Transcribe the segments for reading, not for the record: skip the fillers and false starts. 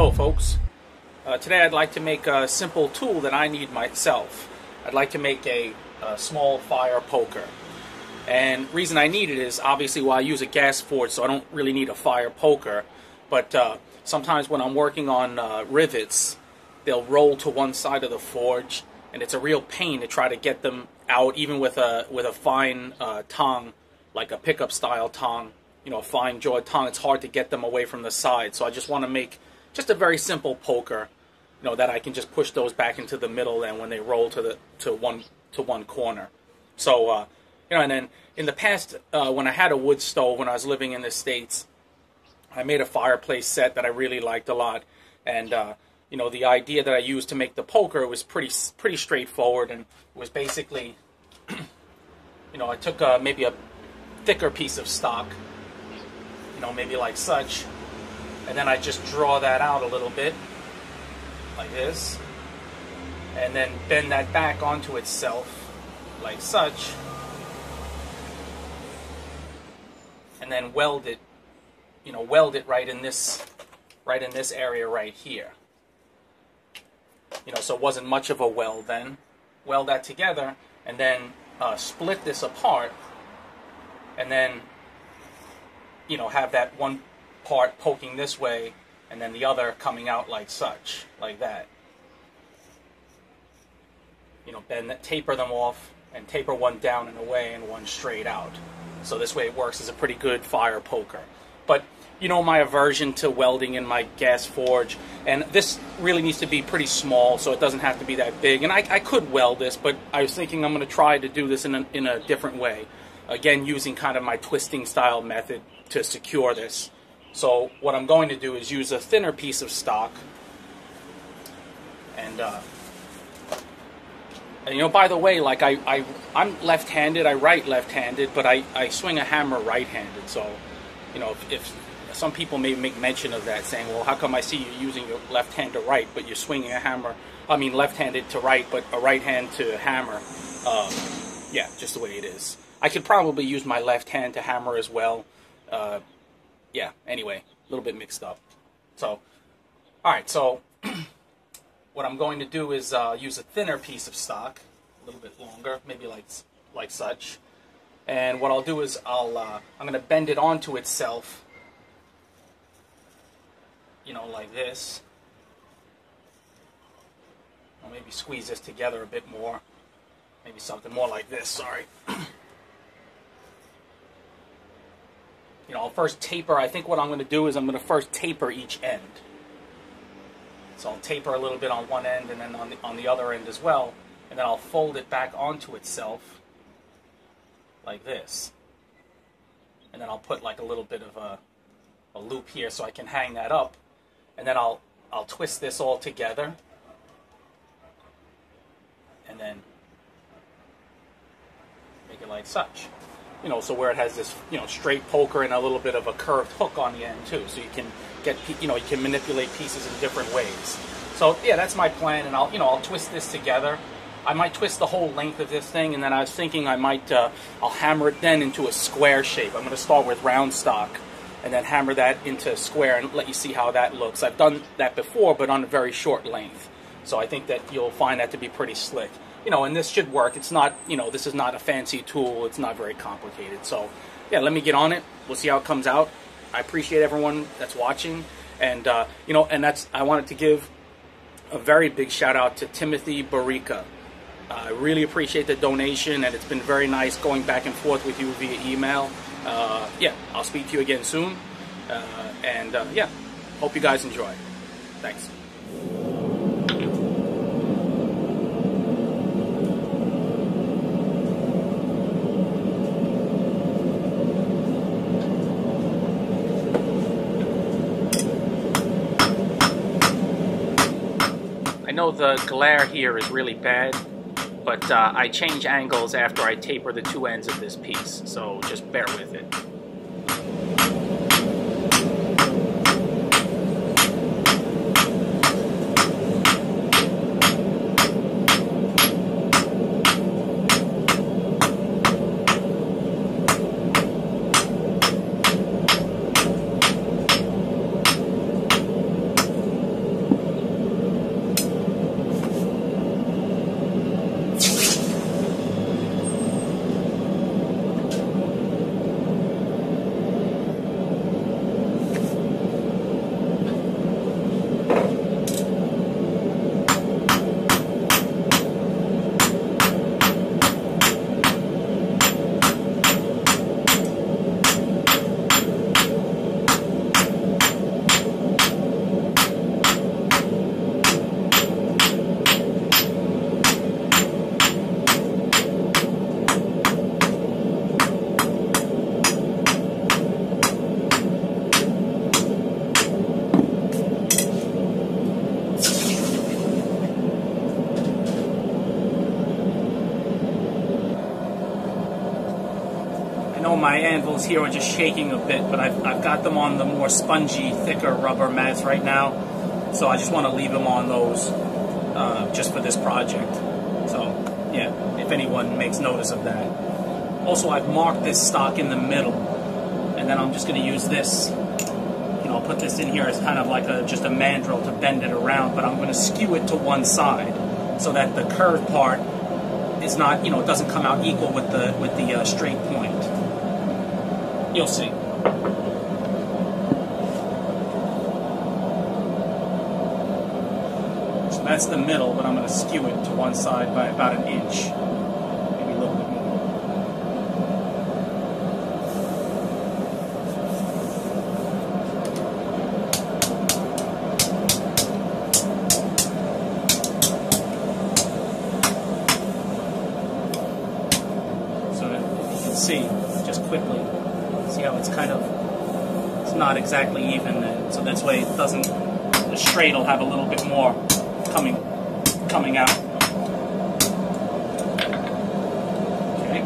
Hello folks, today I'd like to make a simple tool that I need myself. I'd like to make a small fire poker. And reason I need it is obviously, well, I use a gas forge, so I don't really need a fire poker, but sometimes when I'm working on rivets, they'll roll to one side of the forge, and it's a real pain to try to get them out, even with a fine tong, like a pickup style tong, you know, a fine jawed tong. It's hard to get them away from the side, so I just want to make just a very simple poker, you know, that I can just push those back into the middle, and when they roll to one corner. So you know, and then in the past, when I had a wood stove when I was living in the States, I made a fireplace set that I really liked a lot, and you know, the idea that I used to make the poker was pretty straightforward, and it was basically, you know, I took maybe a thicker piece of stock, you know, maybe like such, and then I just draw that out a little bit, like this, and then bend that back onto itself, like such, and then weld it, you know, weld it right in this area right here. You know, so it wasn't much of a weld then. Weld that together, and then split this apart, and then, you know, have that one part poking this way, and then the other coming out like such, like that. You know, bend that, taper them off, and taper one down and away and one straight out. So this way it works as a pretty good fire poker. But you know my aversion to welding in my gas forge, and this really needs to be pretty small, so it doesn't have to be that big. And I could weld this, but I was thinking I'm going to try to do this in a different way. Again, using kind of my twisting style method to secure this. So what I'm going to do is use a thinner piece of stock, and you know, by the way, like I'm left-handed, I write left-handed, but I swing a hammer right-handed. So, you know, if some people may make mention of that, saying, well, how come I see you using your left hand to write, but you're swinging a hammer, I mean left-handed to write, but a right hand to hammer. Yeah, just the way it is. I could probably use my left hand to hammer as well. Yeah, anyway, a little bit mixed up. So, alright, so what I'm going to do is use a thinner piece of stock, a little bit longer, maybe like such. And what I'll do is I'm going to bend it onto itself, you know, like this. I'll maybe squeeze this together a bit more. Maybe something more like this, sorry. You know, I'll first taper. I think what I'm going to do is I'm going to first taper each end. So I'll taper a little bit on one end and then on the other end as well. And then I'll fold it back onto itself like this. And then I'll put like a little bit of a loop here so I can hang that up. And then I'll twist this all together. And then make it like such. You know, so where it has this, you know, straight poker and a little bit of a curved hook on the end too, so you can get, you know, you can manipulate pieces in different ways. So yeah, that's my plan, and I'll twist this together. I might twist the whole length of this thing, and then I was thinking I might I'll hammer it then into a square shape. I'm going to start with round stock, and then hammer that into a square and let you see how that looks. I've done that before, but on a very short length. So I think that you'll find that to be pretty slick. You know, and this should work. It's not, you know, this is not a fancy tool. It's not very complicated. So, yeah, let me get on it. We'll see how it comes out. I appreciate everyone that's watching. And, you know, and I wanted to give a very big shout out to Timothy Barica. I really appreciate the donation, and it's been very nice going back and forth with you via email. Yeah, I'll speak to you again soon. Yeah, hope you guys enjoy. Thanks. I know the glare here is really bad, but I change angles after I taper the two ends of this piece, so just bear with it. my anvils here are just shaking a bit, but I've got them on the more spongy, thicker rubber mats right now, so I just want to leave them on those just for this project. So yeah, if anyone makes notice of that. Also, I've marked this stock in the middle, and then I'm just going to use this. I'll put this in here as kind of like just a mandrel to bend it around, but I'm going to skew it to one side so that the curved part is not, it doesn't come out equal with the straight point. You'll see. So that's the middle, but I'm going to skew it to one side by about an inch, maybe a little bit more. See, just quickly, see how it's it's not exactly even, and so this way it doesn't, the straight will have a little bit more coming out. Okay.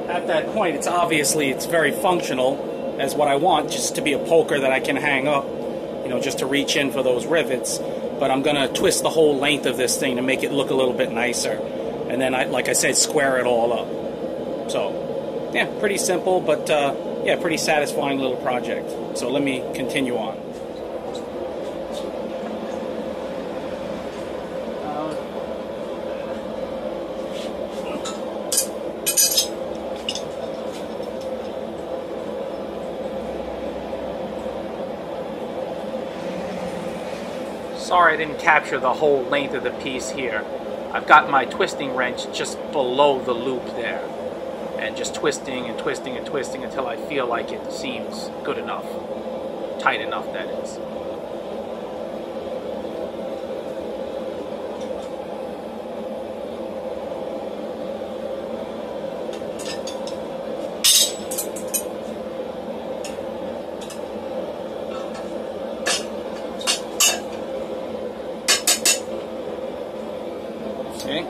At that point, it's very functional as what I want, just to be a poker that I can hang up, just to reach in for those rivets. But I'm going to twist the whole length of this thing to make it look a little bit nicer. And then, like I said, square it all up. So, yeah, pretty simple, but yeah, pretty satisfying little project. So let me continue on. Sorry I didn't capture the whole length of the piece here. I've got my twisting wrench just below the loop there, and just twisting and twisting and twisting until I feel like it seems good enough, tight enough, that is. Okay.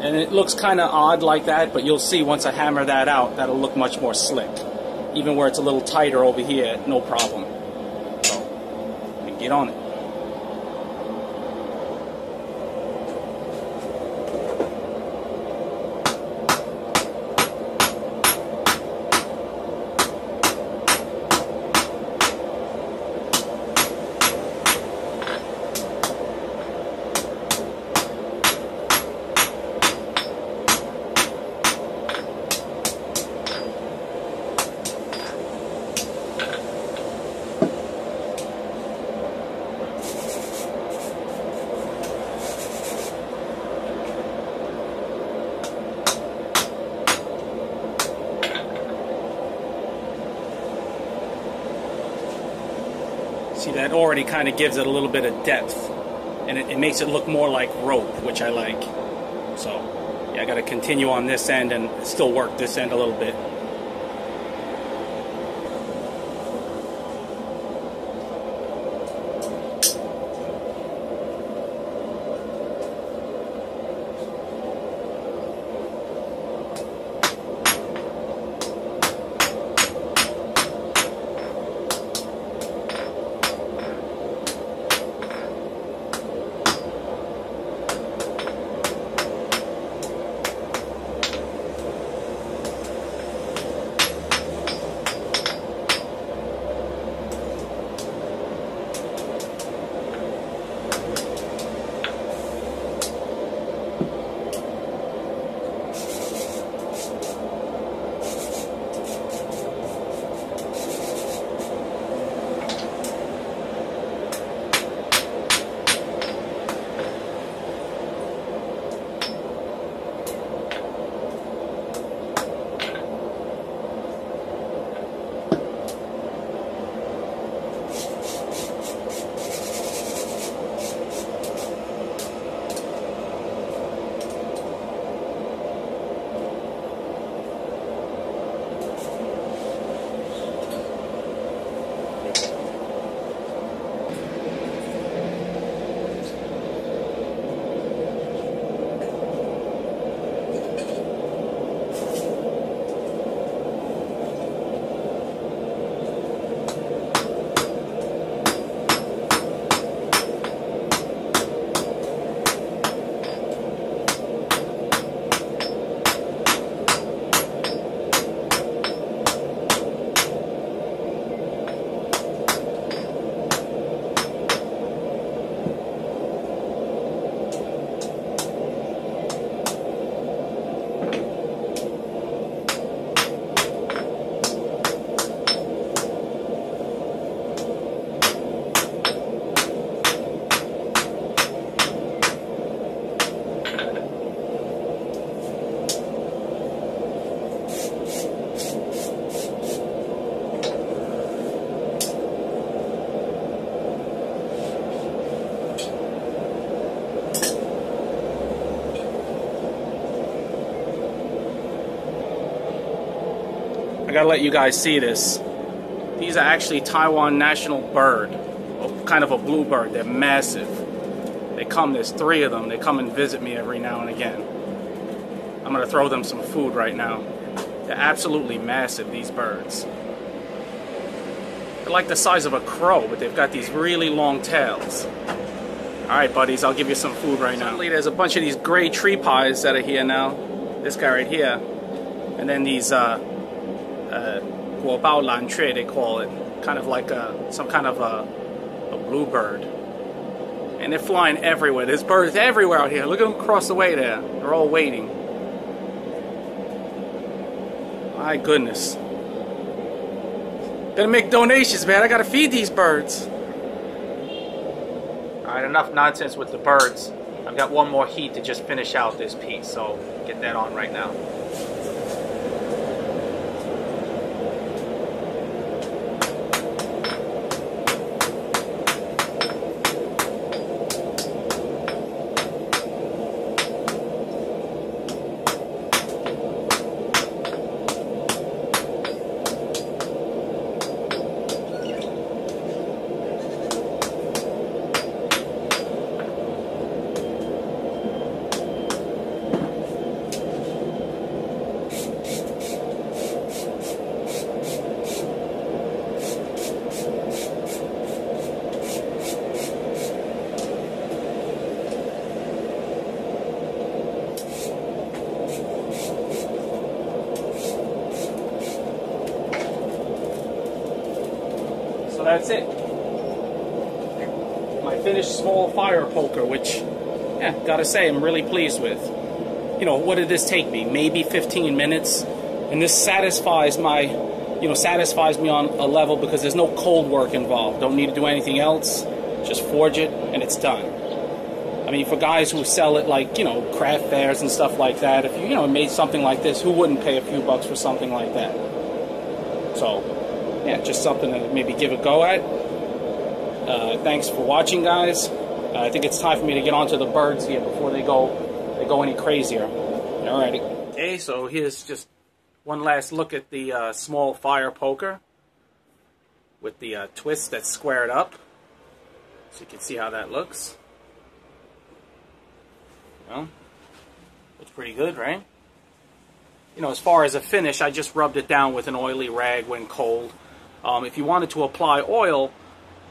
And it looks kind of odd like that, but you'll see once I hammer that out, that'll look much more slick. Even where it's a little tighter over here, no problem. So, get on it. See, that already kind of gives it a little bit of depth, and it makes it look more like rope, which I like. So yeah, I got to continue on this end and still work this end a little bit. Gotta let you guys see this. These are actually Taiwan national bird, kind of a bluebird. They're massive. They come, there's 3 of them. They come and visit me every now and again. I'm gonna throw them some food right now. They're absolutely massive, these birds. They're like the size of a crow, but they've got these really long tails. Alright buddies, I'll give you some food right now. There's a bunch of these gray tree pies that are here now. This guy right here. And then these guobao lantrue, they call it, kind of like some kind of a bluebird, and they're flying everywhere. There's birds everywhere out here. Look at them across the way there. They're all waiting. My goodness. Gotta make donations, man. I gotta feed these birds. Alright, enough nonsense with the birds. I've got one more heat to just finish out this piece, so get that on right now. That's it. My finished small fire poker, which, yeah, gotta say, I'm really pleased with. You know, what did this take me? Maybe 15 minutes, and this satisfies my, satisfies me on a level because there's no cold work involved. Don't need to do anything else. Just forge it, and it's done. I mean, for guys who sell it like, craft fairs and stuff like that, if you, made something like this, who wouldn't pay a few bucks for something like that? So, yeah, just something to maybe give a go at. Thanks for watching, guys. I think it's time for me to get onto the birds here before they go any crazier. Alrighty. Okay, so here's just one last look at the small fire poker with the twist that's squared up, so you can see how that looks. Well, looks pretty good, right? You know, as far as a finish, I just rubbed it down with an oily rag when cold. If you wanted to apply oil,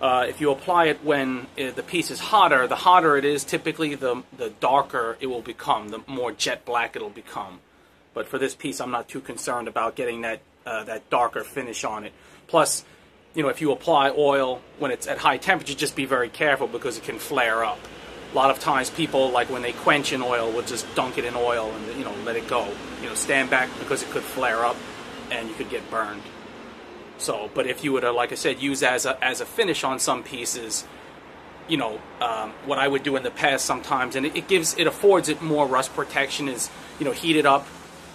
if you apply it when the piece is hotter, the hotter it is, typically the darker it will become, the more jet black it'll become. But for this piece, I'm not too concerned about getting that darker finish on it. Plus, you know, if you apply oil when it's at high temperature, just be very careful because it can flare up. A lot of times people, like when they quench in oil, will just dunk it in oil and, you know, let it go. You know, stand back because it could flare up and you could get burned. So, but if you were to, like I said, use as a finish on some pieces, you know, what I would do in the past sometimes, and it affords it more rust protection, is, you know, heat it up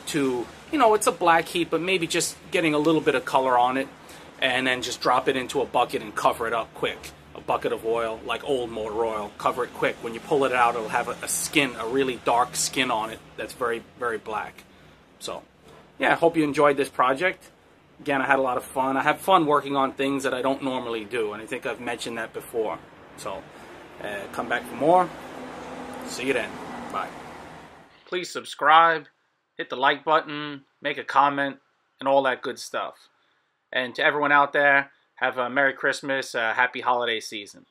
to, you know, it's a black heat, but maybe just getting a little bit of color on it, and then just drop it into a bucket and cover it up quick. A bucket of oil, like old motor oil, cover it quick. When you pull it out, it'll have a skin, a really dark skin on it that's very, very black. So, yeah, I hope you enjoyed this project. Again, I had a lot of fun. I have fun working on things that I don't normally do, and I think I've mentioned that before. So, come back for more. See you then. Bye. Please subscribe, hit the like button, make a comment, and all that good stuff. And to everyone out there, have a Merry Christmas, Happy Holiday Season.